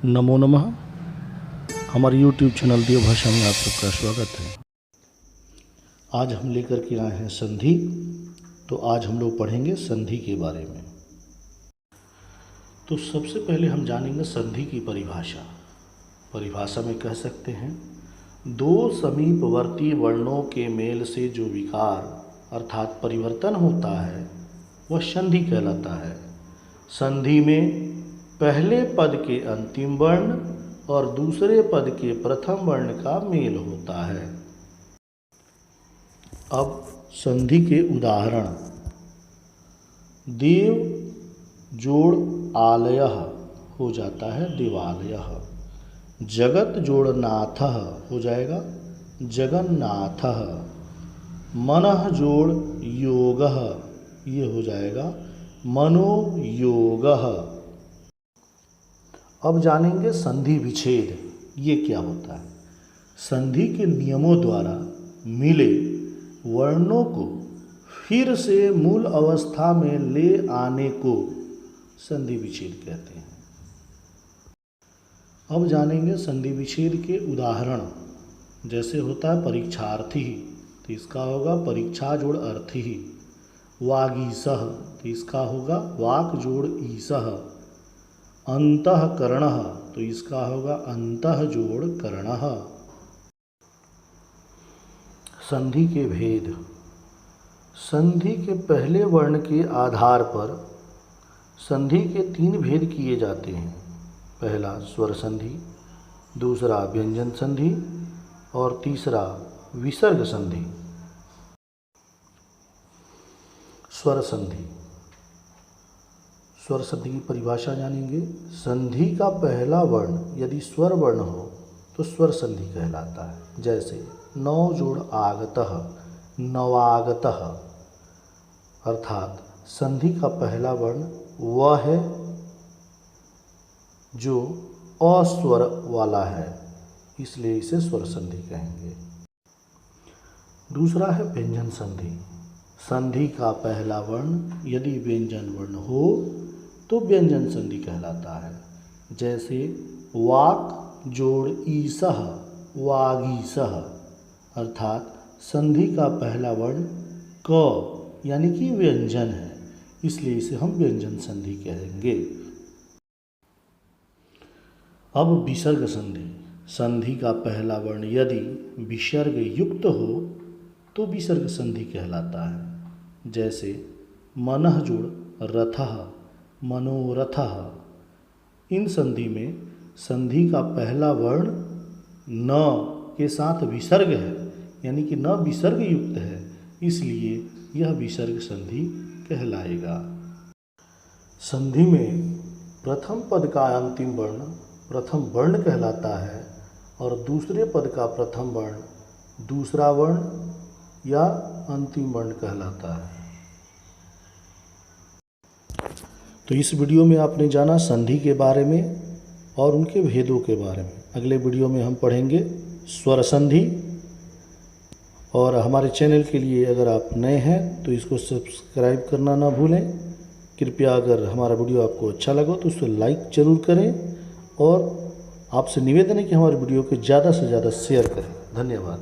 नमो नमः। हमारे YouTube channel देव भाषा में आप सबका स्वागत है। आज हम लेकर के आए हैं संधि। तो आज हम लोग पढ़ेंगे संधि के बारे में। तो सबसे पहले हम जानेंगे संधि की परिभाषा। परिभाषा में कह सकते हैं, दो समीपवर्ती वर्णों के मेल से जो विकार अर्थात परिवर्तन होता है वह संधि कहलाता है। संधि में पहले पद के अंतिम वर्ण और दूसरे पद के प्रथम वर्ण का मेल होता है। अब संधि के उदाहरण, देव जोड़ आलयः हो जाता है देवालयः। जगत जोड़ नाथः हो जाएगा जगन्नाथः। मनः जोड़ योगः ये हो जाएगा मनोयोगः। अब जानेंगे संधि विच्छेद ये क्या होता है। संधि के नियमों द्वारा मिले वर्णों को फिर से मूल अवस्था में ले आने को संधि विच्छेद कहते हैं। अब जानेंगे संधि विच्छेद के उदाहरण। जैसे होता है परीक्षार्थी, तो इसका होगा परीक्षा जोड़ अर्थी। वागीसः, तो इसका होगा वाक जोड़ ईसः। अंतःकरणः, तो इसका होगा अंतः जोड़ करणः। संधि के भेद। संधि के पहले वर्ण के आधार पर संधि के तीन भेद किए जाते हैं। पहला स्वर संधि, दूसरा व्यंजन संधि और तीसरा विसर्ग संधि। स्वर संधि। स्वर संधि की परिभाषा जानेंगे। संधि का पहला वर्ण यदि स्वर वर्ण हो तो स्वर संधि कहलाता है। जैसे नौ जोड़ आगतः, नवागतः। अर्थात संधि का पहला वर्ण वह है जो अस्वर वाला है, इसलिए इसे स्वर संधि कहेंगे। दूसरा है व्यंजन संधि। संधि का पहला वर्ण यदि व्यंजन वर्ण हो तो व्यंजन संधि कहलाता है। जैसे वाक जोड़ ईसः, वागीसः। अर्थात संधि का पहला वर्ण क यानी कि व्यंजन है, इसलिए इसे हम व्यंजन संधि कहेंगे। अब विसर्ग संधि। संधि का पहला वर्ण यदि विसर्ग युक्त हो तो विसर्ग संधि कहलाता है। जैसे मनः जोड़ रथः, मनोरथः। इन संधि में संधि का पहला वर्ण न के साथ विसर्ग है, यानी कि न विसर्ग युक्त है, इसलिए यह विसर्ग संधि कहलाएगा। संधि में प्रथम पद का अंतिम वर्ण प्रथम वर्ण कहलाता है और दूसरे पद का प्रथम वर्ण दूसरा वर्ण या अंतिम वर्ण कहलाता है। तो इस वीडियो में आपने जाना संधि के बारे में और उनके भेदों के बारे में। अगले वीडियो में हम पढ़ेंगे स्वर संधि। और हमारे चैनल के लिए अगर आप नए हैं तो इसको सब्सक्राइब करना ना भूलें। कृपया अगर हमारा वीडियो आपको अच्छा लगा तो उसको लाइक ज़रूर करें और आपसे निवेदन है कि हमारे वीडियो को ज़्यादा से ज़्यादा शेयर करें। धन्यवाद।